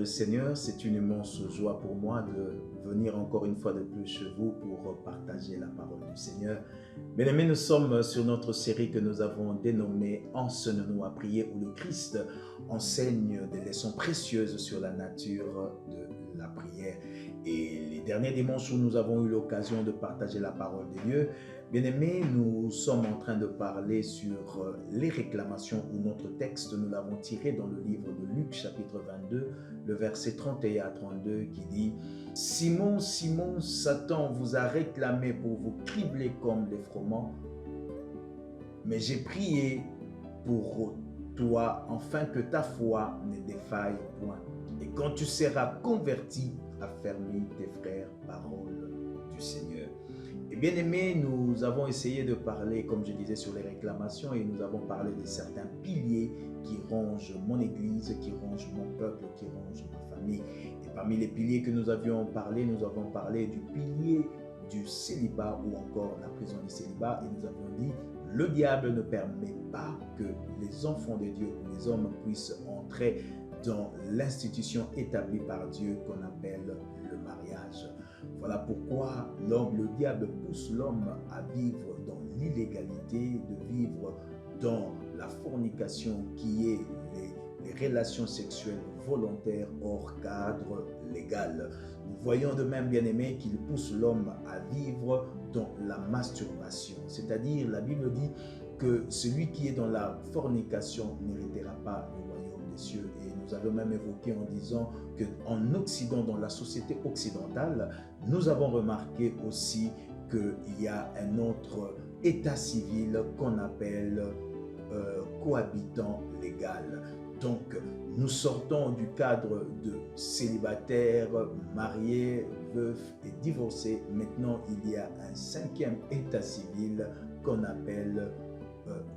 le Seigneur, c'est une immense joie pour moi de venir encore une fois de plus chez vous pour partager la parole du Seigneur. Bien-aimés, nous sommes sur notre série que nous avons dénommée « Enseigne-nous à prier » où le Christ enseigne des leçons précieuses sur la nature de la prière. Et les derniers dimanches où nous avons eu l'occasion de partager la parole de Dieu, bien-aimés, nous sommes en train de parler sur les réclamations où notre texte, nous l'avons tiré dans le livre de Luc, chapitre 22, le verset 31 à 32, qui dit « Simon, Simon, Satan vous a réclamé pour vous cribler comme les froment, mais j'ai prié pour toi, afin que ta foi ne défaille point. Et quand tu seras converti, affermis tes frères, parole du Seigneur. » Et bien aimé, nous avons essayé de parler, comme je disais, sur les réclamations et nous avons parlé de certains piliers qui rongent mon église, qui rongent mon peuple, qui rongent ma famille. Et parmi les piliers que nous avions parlé, nous avons parlé du pilier du célibat ou encore la prison du célibat et nous avons dit le diable ne permet pas que les enfants de Dieu ou les hommes puissent entrer dans l'institution établie par Dieu qu'on appelle le mariage. Voilà pourquoi le diable pousse l'homme à vivre dans l'illégalité, de vivre dans la fornication qui est les relations sexuelles volontaires hors cadre légal. Nous voyons de même, bien-aimés, qu'il pousse l'homme à vivre dans la masturbation. C'est-à-dire, la Bible dit que celui qui est dans la fornication n'héritera pas le royaume des cieux. Et nous avons même évoqué en disant qu'en Occident, dans la société occidentale, nous avons remarqué aussi qu'il y a un autre état civil qu'on appelle cohabitant légal. Donc, nous sortons du cadre de célibataires, mariés, veufs et divorcés. Maintenant, il y a un cinquième état civil qu'on appelle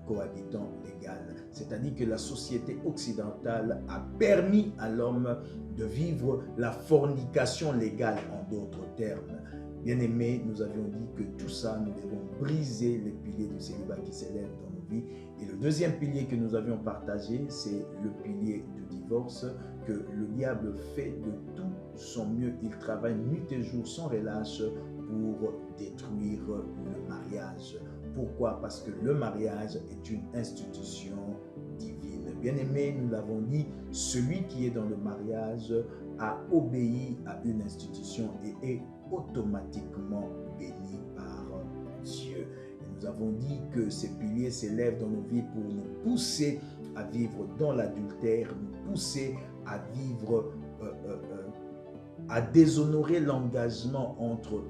cohabitant légal. C'est-à-dire que la société occidentale a permis à l'homme de vivre la fornication légale, en d'autres termes. Bien-aimés, nous avions dit que tout ça, nous devons briser les piliers du célibat qui s'élèvent dans nos vies. Et le deuxième pilier que nous avions partagé, c'est le pilier du divorce, que le diable fait de tout son mieux. Il travaille nuit et jour sans relâche pour détruire le mariage. Pourquoi? Parce que le mariage est une institution divine. Bien-aimé, nous l'avons dit, celui qui est dans le mariage a obéi à une institution et est automatiquement béni par Dieu. Et nous avons dit que ces piliers s'élèvent dans nos vies pour nous pousser à vivre dans l'adultère, nous pousser à vivre, à déshonorer l'engagement entre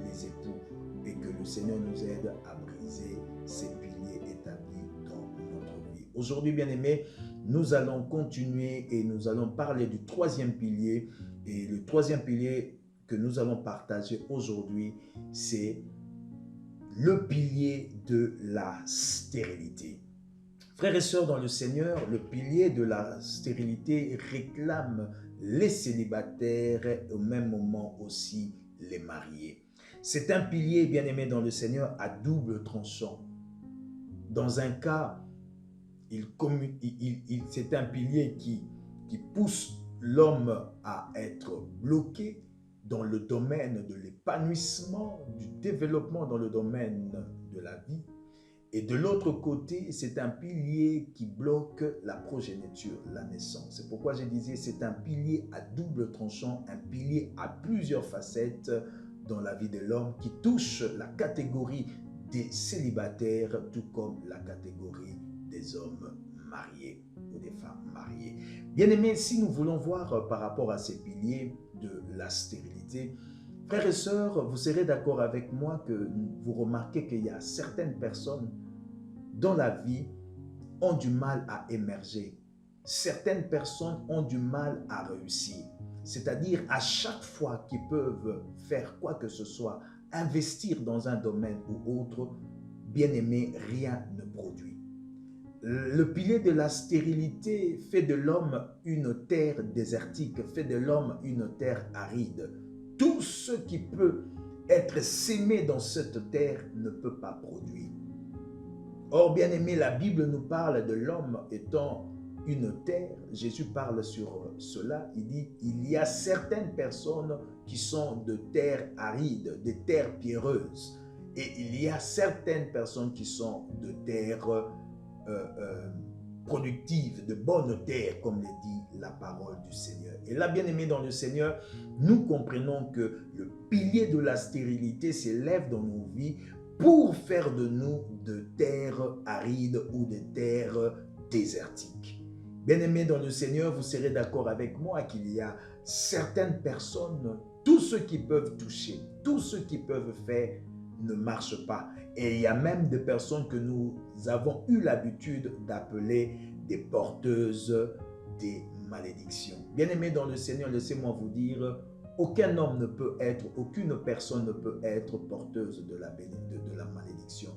les époux et que le Seigneur nous aide à briser ces piliers établis dans notre vie. Aujourd'hui, bien-aimés, nous allons continuer et nous allons parler du troisième pilier. Et le troisième pilier que nous allons partager aujourd'hui, c'est le pilier de la stérilité. Frères et sœurs dans le Seigneur, le pilier de la stérilité réclame les célibataires et au même moment aussi les mariés. C'est un pilier, bien-aimé dans le Seigneur, à double tranchant. Dans un cas, c'est un pilier qui pousse l'homme à être bloqué dans le domaine de l'épanouissement, du développement dans le domaine de la vie. Et de l'autre côté, c'est un pilier qui bloque la progéniture, la naissance. C'est pourquoi je disais, c'est un pilier à double tranchant, un pilier à plusieurs facettes dans la vie de l'homme qui touche la catégorie des célibataires, tout comme la catégorie des hommes mariés ou des femmes mariées. Bien aimés, si nous voulons voir par rapport à ces piliers de la stérilité, frères et sœurs, vous serez d'accord avec moi que vous remarquez qu'il y a certaines personnes dans la vie ont du mal à émerger. Certaines personnes ont du mal à réussir. C'est-à-dire à chaque fois qu'ils peuvent faire quoi que ce soit, investir dans un domaine ou autre, bien aimé, rien ne produit. Le pilier de la stérilité fait de l'homme une terre désertique, fait de l'homme une terre aride. Tout ce qui peut être sémé dans cette terre ne peut pas produire. Or, bien aimé, la Bible nous parle de l'homme étant une terre, Jésus parle sur cela, il dit, il y a certaines personnes qui sont de terres arides, des terres pierreuses, et il y a certaines personnes qui sont de terres productives, de bonnes terres, comme le dit la parole du Seigneur. Et là, bien aimé dans le Seigneur, nous comprenons que le pilier de la stérilité s'élève dans nos vies pour faire de nous de terres arides ou de terres désertiques. Bien-aimés dans le Seigneur, vous serez d'accord avec moi qu'il y a certaines personnes, tous ceux qui peuvent toucher, tous ceux qui peuvent faire ne marchent pas. Et il y a même des personnes que nous avons eu l'habitude d'appeler des porteuses des malédictions. Bien-aimés dans le Seigneur, laissez-moi vous dire, aucun homme ne peut être, aucune personne ne peut être porteuse de la malédiction.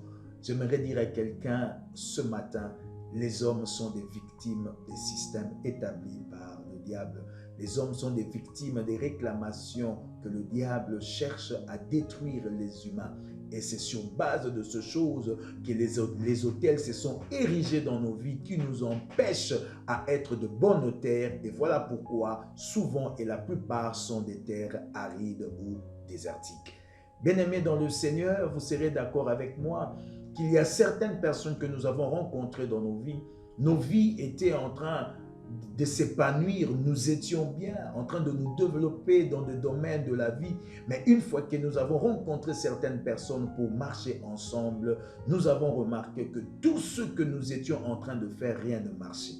J'aimerais dire à quelqu'un ce matin, les hommes sont des victimes des systèmes établis par le diable. Les hommes sont des victimes des réclamations que le diable cherche à détruire les humains. Et c'est sur base de ces choses que les autels se sont érigés dans nos vies qui nous empêchent à être de bonnes terres. Et voilà pourquoi souvent et la plupart sont des terres arides ou désertiques. Bien-aimés dans le Seigneur, vous serez d'accord avec moi qu'il y a certaines personnes que nous avons rencontrées dans nos vies étaient en train de s'épanouir, nous étions bien, en train de nous développer dans le domaine de la vie, mais une fois que nous avons rencontré certaines personnes pour marcher ensemble, nous avons remarqué que tout ce que nous étions en train de faire, rien ne marchait.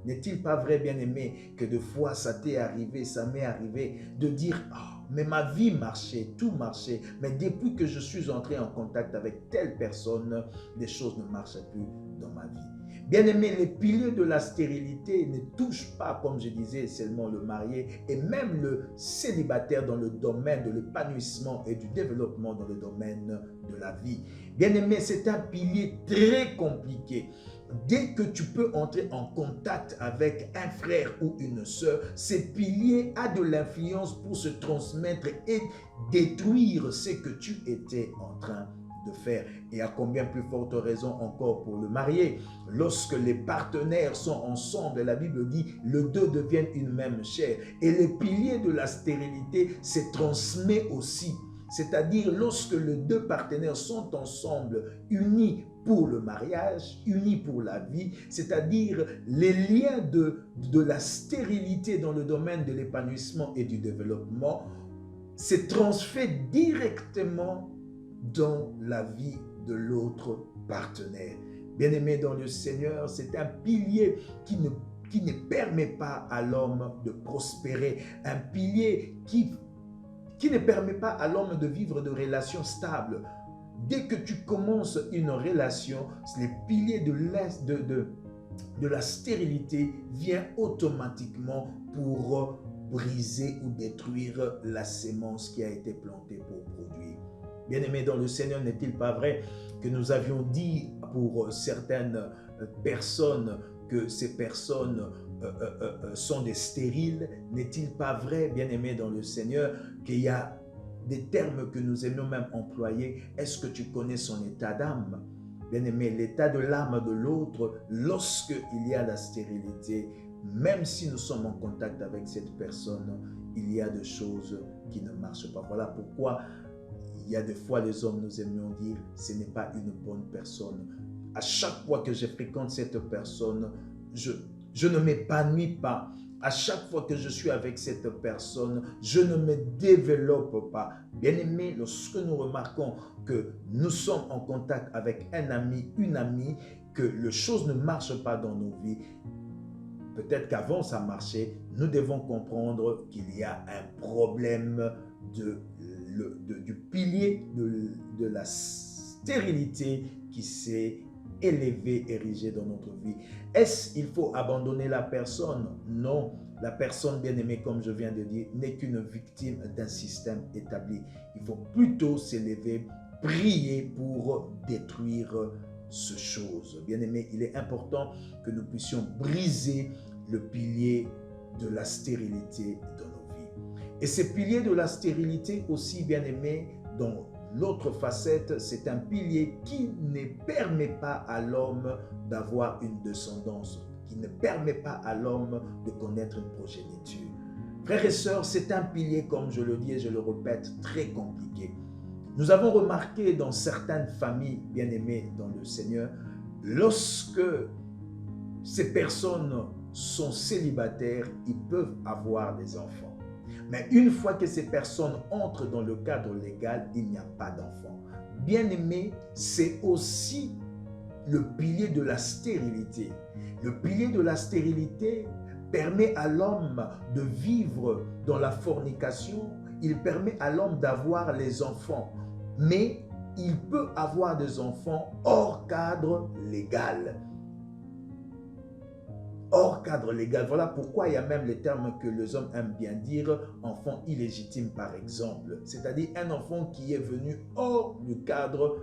N'est-il pas vrai, bien-aimé, que des fois ça t'est arrivé, ça m'est arrivé de dire « Ah, mais ma vie marchait, tout marchait, mais depuis que je suis entré en contact avec telle personne, les choses ne marchent plus dans ma vie. » Bien-aimé, les piliers de la stérilité ne touchent pas, comme je disais, seulement le marié et même le célibataire dans le domaine de l'épanouissement et du développement dans le domaine de la vie. Bien-aimé, c'est un pilier très compliqué. Dès que tu peux entrer en contact avec un frère ou une sœur, ce pilier a de l'influence pour se transmettre et détruire ce que tu étais en train de faire. Et à combien plus forte raison encore pour le marié. Lorsque les partenaires sont ensemble, la Bible dit, les deux deviennent une même chair. Et les piliers de la stérilité se transmet aussi. C'est-à-dire lorsque les deux partenaires sont ensemble, unis pour le mariage, unis pour la vie, c'est-à-dire les liens de la stérilité dans le domaine de l'épanouissement et du développement se transfèrent directement dans la vie de l'autre partenaire. Bien-aimé dans le Seigneur, c'est un pilier qui ne permet pas à l'homme de prospérer, un pilier qui ne permet pas à l'homme de vivre de relations stables. Dès que tu commences une relation, les piliers de la stérilité viennent automatiquement pour briser ou détruire la sémence qui a été plantée pour produire. Bien-aimé dans le Seigneur, n'est-il pas vrai que nous avions dit pour certaines personnes que ces personnes sont des stériles? N'est-il pas vrai, bien-aimé dans le Seigneur, qu'il y a des termes que nous aimions même employer? Est-ce que tu connais son état d'âme? Bien-aimé, l'état de l'âme de l'autre, lorsqu'il y a la stérilité, même si nous sommes en contact avec cette personne, il y a des choses qui ne marchent pas. Voilà pourquoi il y a des fois les hommes, nous aimions dire, ce n'est pas une bonne personne. À chaque fois que je fréquente cette personne, je ne m'épanouis pas. À chaque fois que je suis avec cette personne, je ne me développe pas. Bien-aimé, lorsque nous remarquons que nous sommes en contact avec un ami, une amie, que les choses ne marchent pas dans nos vies, peut-être qu'avant ça marchait, nous devons comprendre qu'il y a un problème du pilier de la stérilité qui s'est élevé, érigé dans notre vie. Est-ce qu'il faut abandonner la personne? Non. La personne, bien aimée, comme je viens de dire, n'est qu'une victime d'un système établi. Il faut plutôt s'élever, prier pour détruire ces choses. Bien aimé, il est important que nous puissions briser le pilier de la stérilité dans nos vies. Et ce pilier de la stérilité aussi, bien aimé, dans l'autre facette, c'est un pilier qui ne permet pas à l'homme d'avoir une descendance. qui ne permet pas à l'homme de connaître une progéniture. Frères et sœurs, c'est un pilier, comme je le dis et je le répète, très compliqué. Nous avons remarqué dans certaines familles bien-aimées dans le Seigneur, lorsque ces personnes sont célibataires, ils peuvent avoir des enfants. Mais une fois que ces personnes entrent dans le cadre légal, il n'y a pas d'enfants. Bien-aimé, c'est aussi le pilier de la stérilité. Le pilier de la stérilité permet à l'homme de vivre dans la fornication, il permet à l'homme d'avoir les enfants, mais il peut avoir des enfants hors cadre légal. Hors cadre légal. Voilà pourquoi il y a même les termes que les hommes aiment bien dire, enfant illégitime par exemple, c'est-à-dire un enfant qui est venu hors du cadre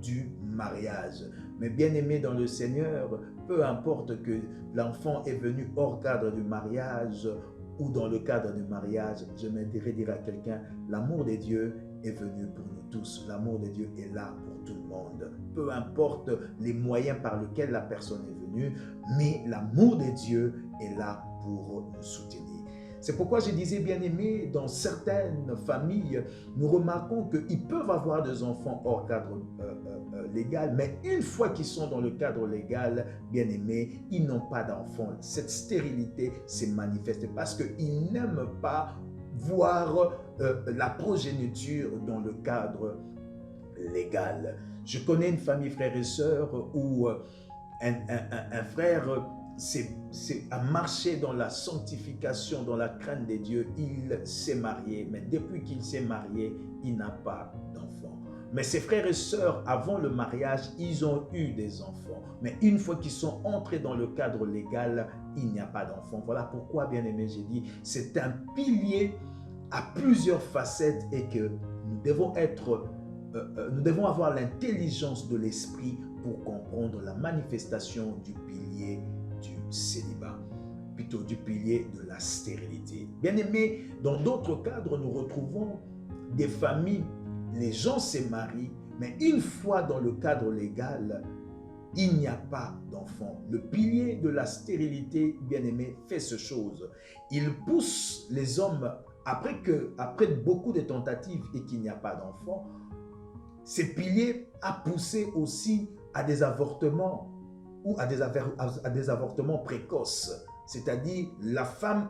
du mariage. Mais bien aimé dans le Seigneur, peu importe que l'enfant est venu hors cadre du mariage ou dans le cadre du mariage, je m'aimerais dire à quelqu'un, l'amour de Dieu est venu pour nous tous. L'amour de Dieu est là pour tout le monde. Peu importe les moyens par lesquels la personne est venue, mais l'amour de Dieu est là pour nous soutenir. C'est pourquoi je disais, bien aimé, dans certaines familles, nous remarquons qu'ils peuvent avoir des enfants hors cadre légal, mais une fois qu'ils sont dans le cadre légal, bien aimé, ils n'ont pas d'enfants. Cette stérilité s'est manifestée parce qu'ils n'aiment pas voir la progéniture dans le cadre légal. Je connais une famille, frères et sœurs, où un frère a marché dans la sanctification, dans la crainte de Dieu. Il s'est marié, mais depuis qu'il s'est marié, il n'a pas d'enfant. Mais ses frères et sœurs, avant le mariage, ils ont eu des enfants. Mais une fois qu'ils sont entrés dans le cadre légal, il n'y a pas d'enfant. Voilà pourquoi, bien aimé, j'ai dit, c'est un pilier à plusieurs facettes et que nous devons avoir l'intelligence de l'esprit pour comprendre la manifestation du pilier du célibat, plutôt du pilier de la stérilité. Bien aimé, dans d'autres cadres, nous retrouvons des familles, les gens se marient, mais une fois dans le cadre légal, il n'y a pas d'enfant. Le pilier de la stérilité, bien aimé, fait ce chose. Il pousse les hommes, après beaucoup de tentatives et qu'il n'y a pas d'enfant, ces piliers a poussé aussi à des avortements ou à des avortements précoces. C'est-à-dire, la femme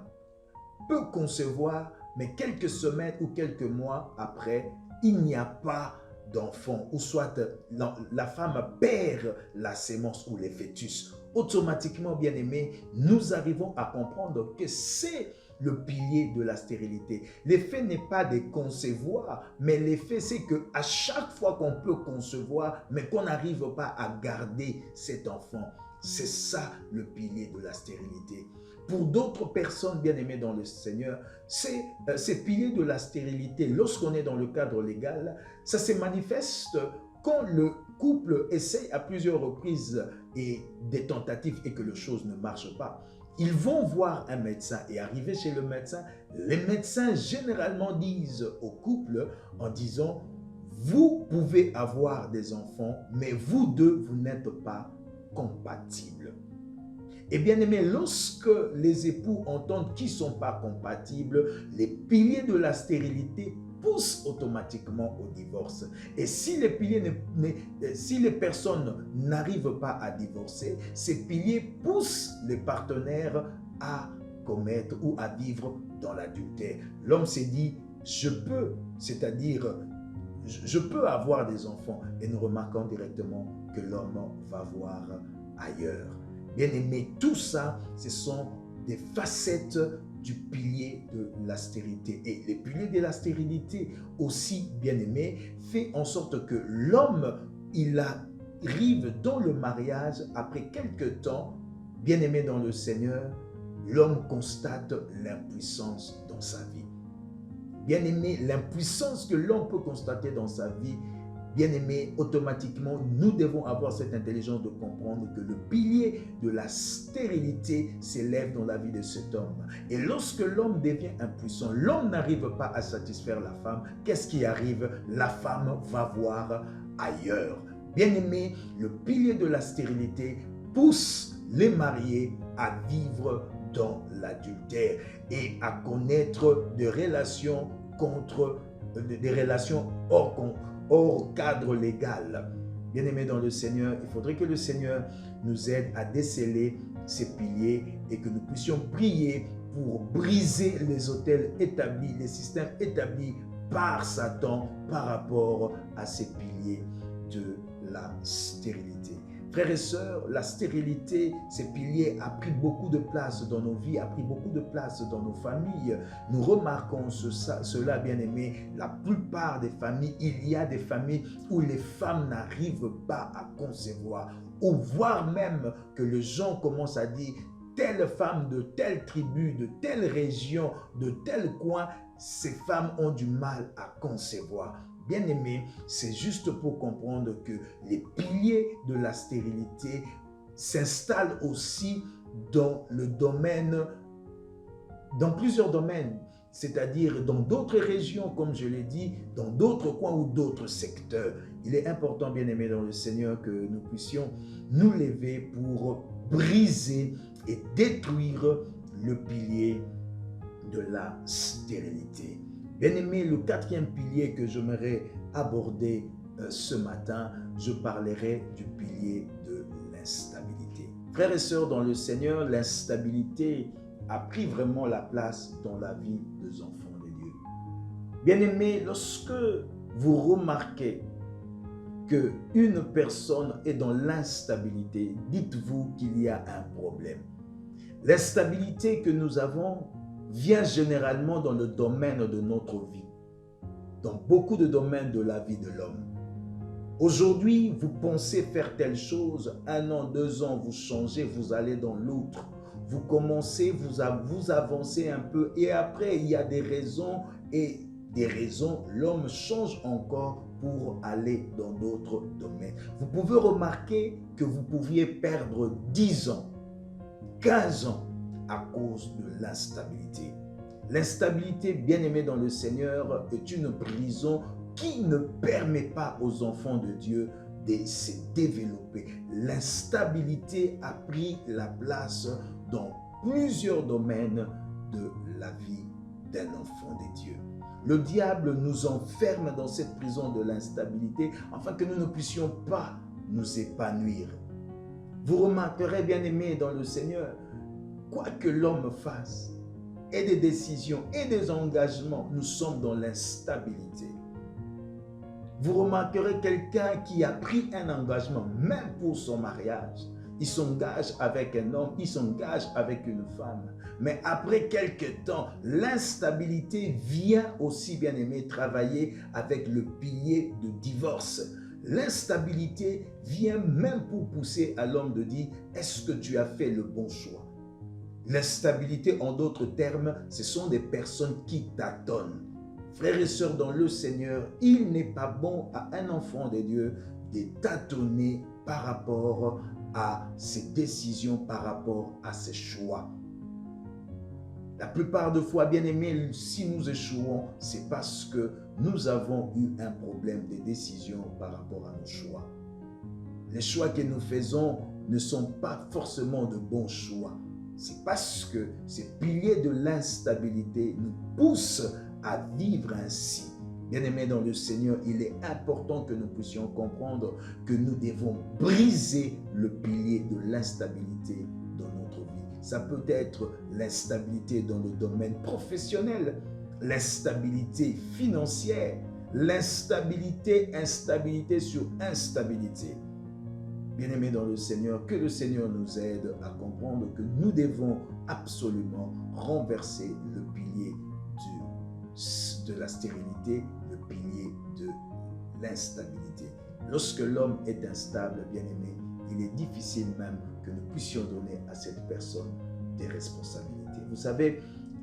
peut concevoir, mais quelques semaines ou quelques mois après, il n'y a pas d'enfant, ou soit la femme perd la sémence ou les fœtus. Automatiquement, bien aimé, nous arrivons à comprendre que c'est le pilier de la stérilité. L'effet n'est pas de concevoir, mais l'effet c'est qu'à chaque fois qu'on peut concevoir, mais qu'on n'arrive pas à garder cet enfant, c'est ça le pilier de la stérilité. Pour d'autres personnes bien-aimées dans le Seigneur, ces piliers de la stérilité, lorsqu'on est dans le cadre légal, ça se manifeste quand le couple essaye à plusieurs reprises et des tentatives et que les choses ne marchent pas. Ils vont voir un médecin et arriver chez le médecin, les médecins généralement disent au couple en disant « Vous pouvez avoir des enfants, mais vous deux, vous n'êtes pas compatibles. » Et bien aimé, lorsque les époux entendent qu'ils ne sont pas compatibles, les piliers de la stérilité poussent automatiquement au divorce. Et si les personnes n'arrivent pas à divorcer, ces piliers poussent les partenaires à commettre ou à vivre dans l'adultère. L'homme s'est dit, je peux avoir des enfants. Et nous remarquons directement que l'homme va voir ailleurs. Bien aimé, tout ça, ce sont des facettes du pilier de la stérilité. Et le pilier de la stérilité aussi, bien aimé, fait en sorte que l'homme, il arrive dans le mariage après quelque temps, bien aimé dans le Seigneur, l'homme constate l'impuissance dans sa vie. Bien aimé, l'impuissance que l'homme peut constater dans sa vie, bien aimé, automatiquement, nous devons avoir cette intelligence de comprendre que le pilier de la stérilité s'élève dans la vie de cet homme. Et lorsque l'homme devient impuissant, l'homme n'arrive pas à satisfaire la femme, qu'est-ce qui arrive? La femme va voir ailleurs. Bien aimé, le pilier de la stérilité pousse les mariés à vivre dans l'adultère et à connaître des relations hors cadre légal. Bien-aimés dans le Seigneur, il faudrait que le Seigneur nous aide à déceler ces piliers et que nous puissions prier pour briser les autels établis, les systèmes établis par Satan par rapport à ces piliers de la stérilité. Frères et sœurs, la stérilité, ces piliers a pris beaucoup de place dans nos vies, a pris beaucoup de place dans nos familles. Nous remarquons cela, bien-aimés, la plupart des familles, il y a des familles où les femmes n'arrivent pas à concevoir, ou voire même que les gens commencent à dire telle femme de telle tribu, de telle région, de tel coin, ces femmes ont du mal à concevoir. Bien-aimés, c'est juste pour comprendre que les piliers de la stérilité s'installent aussi dans le domaine, dans plusieurs domaines, c'est-à-dire dans d'autres régions, comme je l'ai dit, dans d'autres coins ou d'autres secteurs. Il est important, bien-aimés dans le Seigneur, que nous puissions nous lever pour briser et détruire le pilier de la stérilité. Bien-aimé, le quatrième pilier que j'aimerais aborder ce matin, je parlerai du pilier de l'instabilité. Frères et sœurs dans le Seigneur, l'instabilité a pris vraiment la place dans la vie des enfants de Dieu. Bien-aimé, lorsque vous remarquez qu'une personne est dans l'instabilité, dites-vous qu'il y a un problème. L'instabilité que nous avons vient généralement dans le domaine de notre vie, dans beaucoup de domaines de la vie de l'homme. Aujourd'hui, vous pensez faire telle chose, 1 an, 2 ans, vous changez, vous allez dans l'autre. Vous commencez, vous avancez un peu et après, il y a des raisons et des raisons, l'homme change encore pour aller dans d'autres domaines. Vous pouvez remarquer que vous pouviez perdre 10 ans, 15 ans, à cause de l'instabilité. L'instabilité, bien-aimée dans le Seigneur, est une prison qui ne permet pas aux enfants de Dieu de se développer. L'instabilité a pris la place dans plusieurs domaines de la vie d'un enfant de Dieu. Le diable nous enferme dans cette prison de l'instabilité afin que nous ne puissions pas nous épanouir. Vous remarquerez, bien-aimés dans le Seigneur, quoi que l'homme fasse, et des décisions et des engagements, nous sommes dans l'instabilité. Vous remarquerez quelqu'un qui a pris un engagement, même pour son mariage. Il s'engage avec un homme, il s'engage avec une femme. Mais après quelque temps, l'instabilité vient aussi, bien aimé, travailler avec le pilier de divorce. L'instabilité vient même pour pousser à l'homme de dire, est-ce que tu as fait le bon choix? L'instabilité, en d'autres termes, ce sont des personnes qui tâtonnent. Frères et sœurs dans le Seigneur, il n'est pas bon à un enfant de Dieu de tâtonner par rapport à ses décisions, par rapport à ses choix. La plupart de fois, bien aimés, si nous échouons, c'est parce que nous avons eu un problème de décision par rapport à nos choix. Les choix que nous faisons ne sont pas forcément de bons choix. C'est parce que ces piliers de l'instabilité nous poussent à vivre ainsi. Bien-aimés dans le Seigneur, il est important que nous puissions comprendre que nous devons briser le pilier de l'instabilité dans notre vie. Ça peut être l'instabilité dans le domaine professionnel, l'instabilité financière, instabilité sur instabilité. Bien-aimés dans le Seigneur, que le Seigneur nous aide à comprendre que nous devons absolument renverser le pilier de la stérilité, le pilier de l'instabilité. Lorsque l'homme est instable, bien-aimé, il est difficile même que nous puissions donner à cette personne des responsabilités. Vous savez,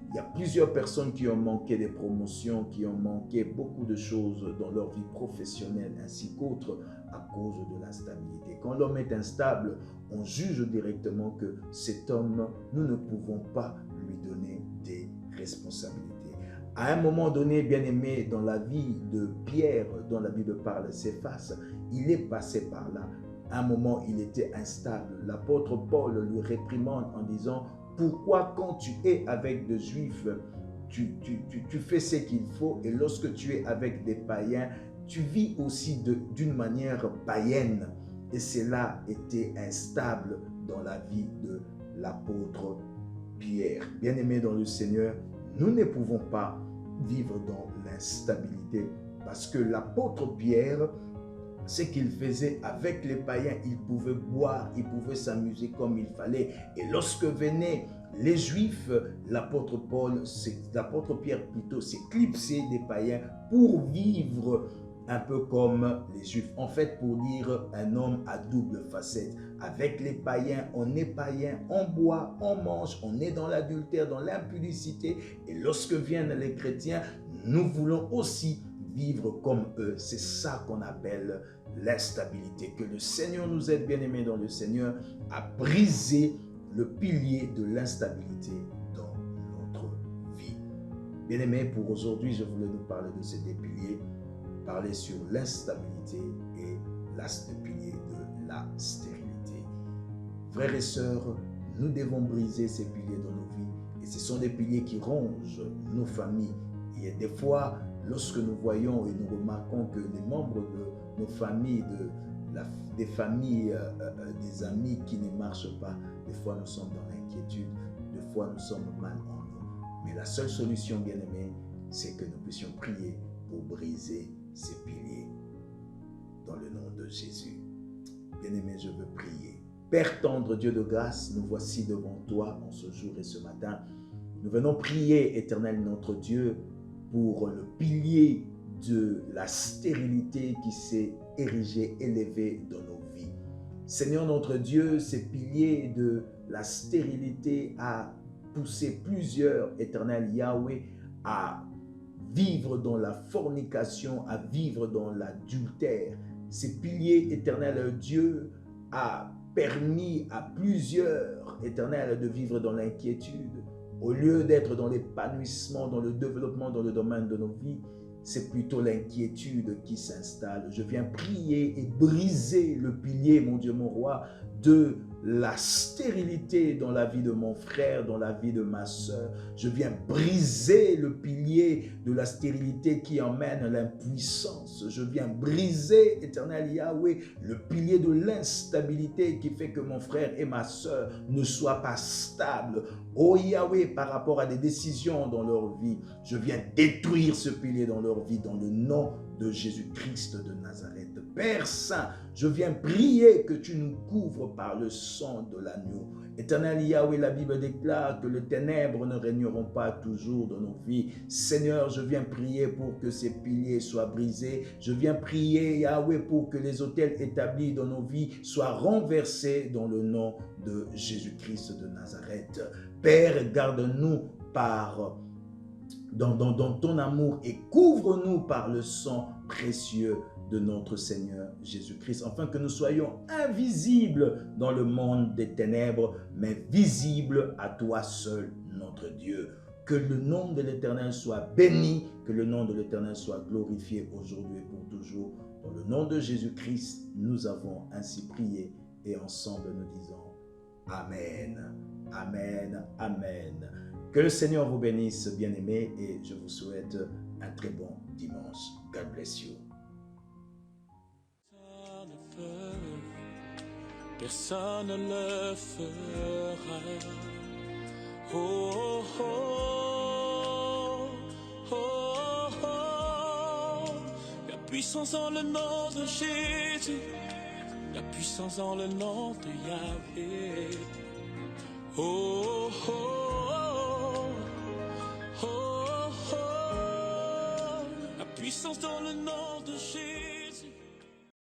il y a plusieurs personnes qui ont manqué des promotions, qui ont manqué beaucoup de choses dans leur vie professionnelle ainsi qu'autres à cause de l'instabilité. Quand l'homme est instable, on juge directement que cet homme, nous ne pouvons pas lui donner des responsabilités. À un moment donné, bien aimé, dans la vie de Pierre, dont la Bible parle, Céphas, il est passé par là. À un moment, il était instable. L'apôtre Paul lui réprimande en disant, pourquoi quand tu es avec des Juifs, tu fais ce qu'il faut, et lorsque tu es avec des païens, tu vis aussi d'une manière païenne. Et cela était instable dans la vie de l'apôtre Pierre. Bien-aimés dans le Seigneur, nous ne pouvons pas vivre dans l'instabilité, parce que l'apôtre Pierre, ce qu'il faisait avec les païens, il pouvait boire, il pouvait s'amuser comme il fallait. Et lorsque venaient les Juifs, l'apôtre Pierre plutôt s'éclipsait des païens pour vivre un peu comme les Juifs. En fait, pour dire un homme à double facette. Avec les païens, on est païen, on boit, on mange, on est dans l'adultère, dans l'impudicité. Et lorsque viennent les chrétiens, nous voulons aussi vivre comme eux. C'est ça qu'on appelle l'instabilité. Que le Seigneur nous aide, bien-aimés dans le Seigneur, à briser le pilier de l'instabilité dans notre vie. Bien-aimés, pour aujourd'hui, je voulais nous parler de ces deux piliers, parler sur l'instabilité et le pilier de la stérilité. Frères et sœurs, nous devons briser ces piliers dans nos vies, et ce sont des piliers qui rongent nos familles. Et des fois, lorsque nous voyons et nous remarquons que les membres de nos familles, des familles, des amis qui ne marchent pas, des fois nous sommes dans l'inquiétude, des fois nous sommes mal en nous. Mais la seule solution, bien-aimés, c'est que nous puissions prier pour briser ces piliers dans le nom de Jésus. Bien-aimés, je veux prier. Père tendre, Dieu de grâce, nous voici devant toi en ce jour et ce matin. Nous venons prier, Éternel notre Dieu, pour le pilier de la stérilité qui s'est érigé, élevé dans nos vies. Seigneur notre Dieu, ces piliers de la stérilité a poussé plusieurs, Éternel Yahweh, à vivre dans la fornication, à vivre dans l'adultère. Ces piliers, Éternel Dieu, a permis à plusieurs, Éternel, de vivre dans l'inquiétude. Au lieu d'être dans l'épanouissement, dans le développement, dans le domaine de nos vies, c'est plutôt l'inquiétude qui s'installe. Je viens prier et briser le pilier, mon Dieu, mon roi, de la stérilité dans la vie de mon frère, dans la vie de ma soeur. Je viens briser le pilier de la stérilité qui emmène l'impuissance. Je viens briser, Éternel Yahweh, le pilier de l'instabilité qui fait que mon frère et ma soeur ne soient pas stables. Oh Yahweh, par rapport à des décisions dans leur vie, je viens détruire ce pilier dans leur vie dans le nom de Jésus-Christ de Nazareth. Père Saint, je viens prier que tu nous couvres par le sang de l'agneau. Éternel Yahweh, la Bible déclare que les ténèbres ne régneront pas toujours dans nos vies. Seigneur, je viens prier pour que ces piliers soient brisés. Je viens prier, Yahweh, pour que les autels établis dans nos vies soient renversés dans le nom de Jésus-Christ de Nazareth. Père, garde-nous dans ton amour et couvre-nous par le sang précieux de notre Seigneur Jésus-Christ, afin que nous soyons invisibles dans le monde des ténèbres, mais visibles à toi seul, notre Dieu. Que le nom de l'Éternel soit béni, que le nom de l'Éternel soit glorifié aujourd'hui et pour toujours. Dans le nom de Jésus-Christ, nous avons ainsi prié et ensemble nous disons Amen, Amen, Amen. Que le Seigneur vous bénisse, bien-aimés, et je vous souhaite un très bon dimanche. God bless you. Personne ne le fera. Oh, oh, oh, oh, oh. La puissance en le nom de Jésus, la puissance en le nom de Yahweh. Oh, oh, oh, oh, oh. La puissance dans le nom